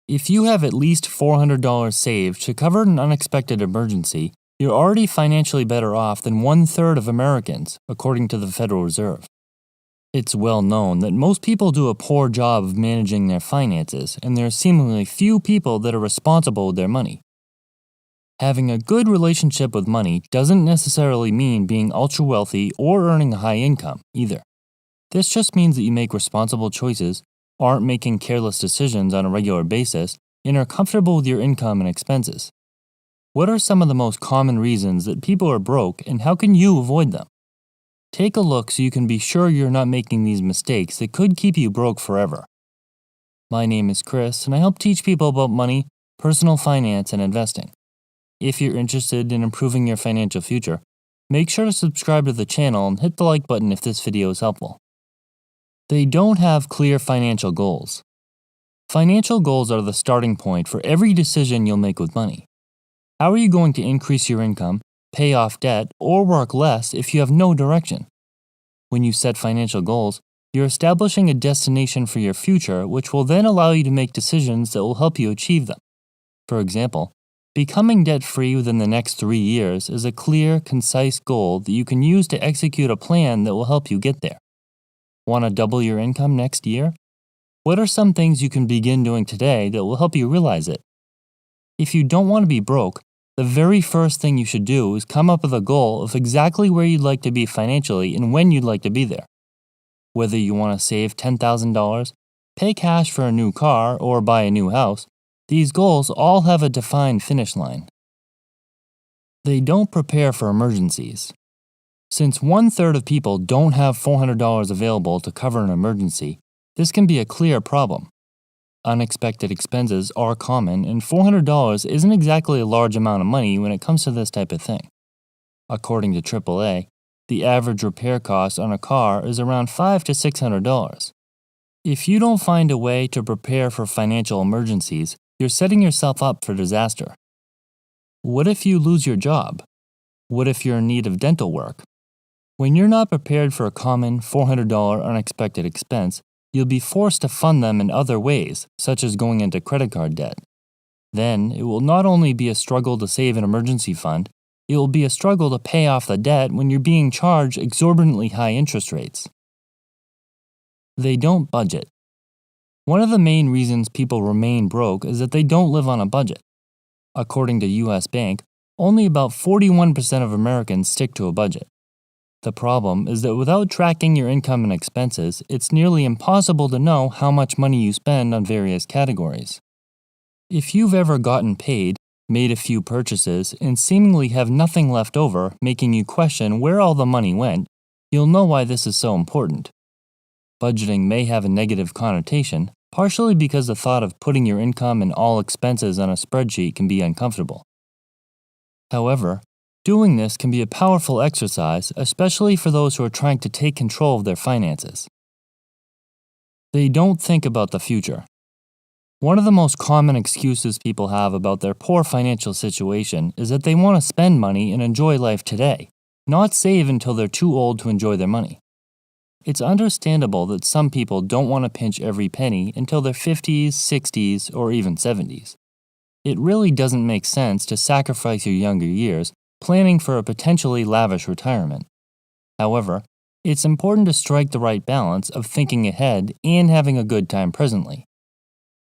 If you have at least $400 saved to cover an unexpected emergency, you're already financially better off than 1/3 of Americans, according to the Federal Reserve. It's well known that most people do a poor job of managing their finances, and there are seemingly few people that are responsible with their money. Having a good relationship with money doesn't necessarily mean being ultra wealthy or earning a high income, either. This just means that you make responsible choices, aren't making careless decisions on a regular basis, and are comfortable with your income and expenses. What are some of the most common reasons that people are broke, and how can you avoid them? Take a look so you can be sure you're not making these mistakes that could keep you broke forever. My name is Chris, and I help teach people about money, personal finance, and investing. If you're interested in improving your financial future, make sure to subscribe to the channel and hit the like button if this video is helpful. They don't have clear financial goals. Financial goals are the starting point for every decision you'll make with money. How are you going to increase your income, pay off debt, or work less if you have no direction? When you set financial goals, you're establishing a destination for your future, which will then allow you to make decisions that will help you achieve them. For example, becoming debt-free within the next 3 years is a clear, concise goal that you can use to execute a plan that will help you get there. Want to double your income next year? What are some things you can begin doing today that will help you realize it? If you don't want to be broke, the very first thing you should do is come up with a goal of exactly where you'd like to be financially and when you'd like to be there. Whether you want to save $10,000, pay cash for a new car, or buy a new house, these goals all have a defined finish line. They don't prepare for emergencies. Since 1/3 of people don't have $400 available to cover an emergency, this can be a clear problem. Unexpected expenses are common, and $400 isn't exactly a large amount of money when it comes to this type of thing. According to AAA, the average repair cost on a car is around $500 to $600. If you don't find a way to prepare for financial emergencies, you're setting yourself up for disaster. What if you lose your job? What if you're in need of dental work? When you're not prepared for a common $400 unexpected expense, you'll be forced to fund them in other ways, such as going into credit card debt. Then, it will not only be a struggle to save an emergency fund, it will be a struggle to pay off the debt when you're being charged exorbitantly high interest rates. They don't budget. One of the main reasons people remain broke is that they don't live on a budget. According to US Bank, only about 41% of Americans stick to a budget. The problem is that without tracking your income and expenses, it's nearly impossible to know how much money you spend on various categories. If you've ever gotten paid, made a few purchases, and seemingly have nothing left over, making you question where all the money went, you'll know why this is so important. Budgeting may have a negative connotation, partially because the thought of putting your income and all expenses on a spreadsheet can be uncomfortable. However, doing this can be a powerful exercise, especially for those who are trying to take control of their finances. They don't think about the future. One of the most common excuses people have about their poor financial situation is that they want to spend money and enjoy life today, not save until they're too old to enjoy their money. It's understandable that some people don't want to pinch every penny until their 50s, 60s, or even 70s. It really doesn't make sense to sacrifice your younger years planning for a potentially lavish retirement. However, it's important to strike the right balance of thinking ahead and having a good time presently.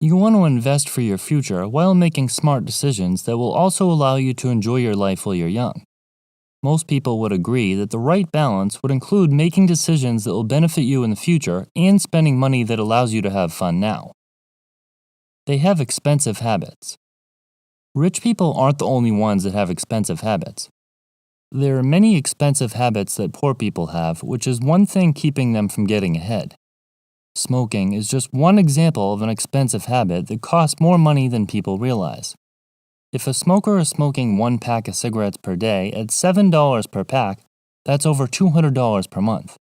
You want to invest for your future while making smart decisions that will also allow you to enjoy your life while you're young. Most people would agree that the right balance would include making decisions that will benefit you in the future and spending money that allows you to have fun now. They have expensive habits. Rich people aren't the only ones that have expensive habits. There are many expensive habits that poor people have, which is one thing keeping them from getting ahead. Smoking is just one example of an expensive habit that costs more money than people realize. If a smoker is smoking 1 pack of cigarettes per day at $7 per pack, that's over $200 per month.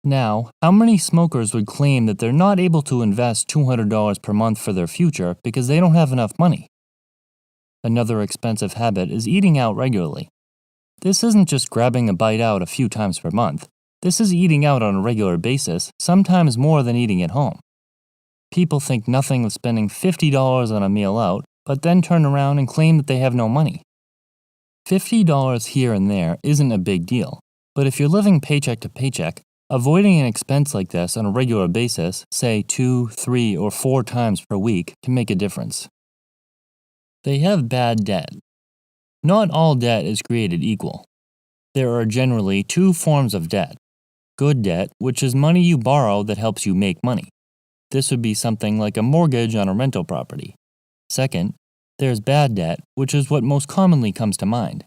Now, how many smokers would claim that they're not able to invest $200 per month for their future because they don't have enough money? Another expensive habit is eating out regularly. This isn't just grabbing a bite out a few times per month. This is eating out on a regular basis, sometimes more than eating at home. People think nothing of spending $50 on a meal out, but then turn around and claim that they have no money. $50 here and there isn't a big deal, but if you're living paycheck to paycheck, avoiding an expense like this on a regular basis, say 2, 3, or 4 times per week, can make a difference. They have bad debt. Not all debt is created equal. There are generally 2 forms of debt. Good debt, which is money you borrow that helps you make money. This would be something like a mortgage on a rental property. Second, there's bad debt, which is what most commonly comes to mind.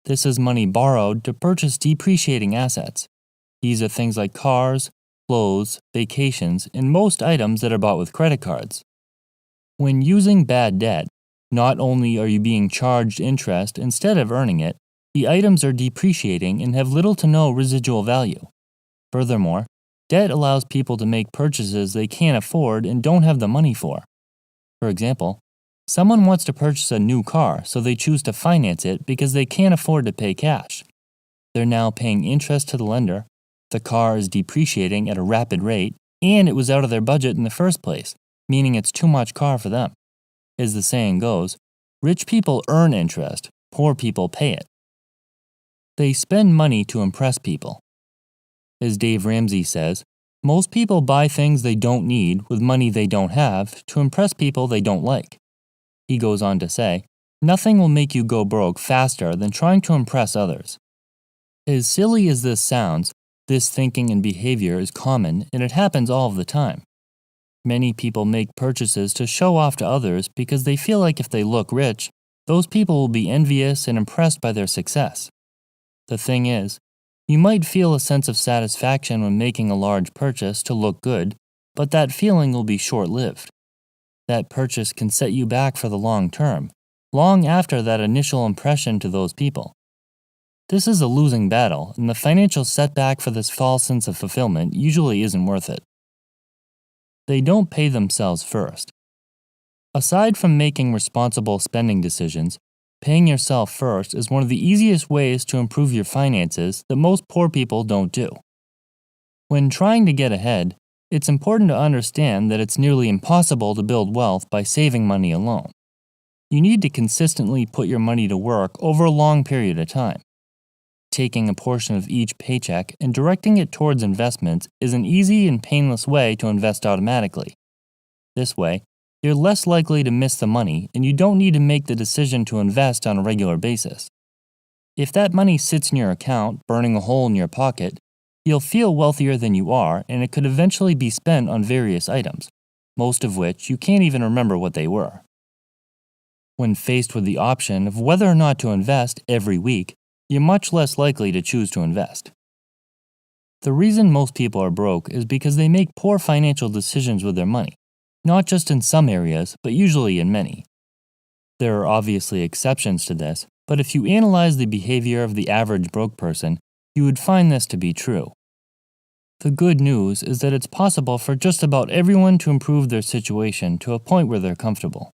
This is money borrowed to purchase depreciating assets. These are things like cars, clothes, vacations, and most items that are bought with credit cards. When using bad debt, not only are you being charged interest instead of earning it, the items are depreciating and have little to no residual value. Furthermore, debt allows people to make purchases they can't afford and don't have the money for. For example, someone wants to purchase a new car, so they choose to finance it because they can't afford to pay cash. They're now paying interest to the lender, the car is depreciating at a rapid rate, and it was out of their budget in the first place, meaning it's too much car for them. As the saying goes, rich people earn interest, poor people pay it. They spend money to impress people. As Dave Ramsey says, most people buy things they don't need with money they don't have to impress people they don't like. He goes on to say, nothing will make you go broke faster than trying to impress others. As silly as this sounds, this thinking and behavior is common and it happens all of the time. Many people make purchases to show off to others because they feel like if they look rich, those people will be envious and impressed by their success. The thing is, you might feel a sense of satisfaction when making a large purchase to look good, but that feeling will be short-lived. That purchase can set you back for the long term, long after that initial impression to those people. This is a losing battle, and the financial setback for this false sense of fulfillment usually isn't worth it. They don't pay themselves first. Aside from making responsible spending decisions, paying yourself first is one of the easiest ways to improve your finances that most poor people don't do. When trying to get ahead, it's important to understand that it's nearly impossible to build wealth by saving money alone. You need to consistently put your money to work over a long period of time. Taking a portion of each paycheck and directing it towards investments is an easy and painless way to invest automatically. This way, you're less likely to miss the money and you don't need to make the decision to invest on a regular basis. If that money sits in your account, burning a hole in your pocket, you'll feel wealthier than you are and it could eventually be spent on various items, most of which you can't even remember what they were. When faced with the option of whether or not to invest every week, you're much less likely to choose to invest. The reason most people are broke is because they make poor financial decisions with their money. Not just in some areas, but usually in many. There are obviously exceptions to this, but if you analyze the behavior of the average broke person, you would find this to be true. The good news is that it's possible for just about everyone to improve their situation to a point where they're comfortable.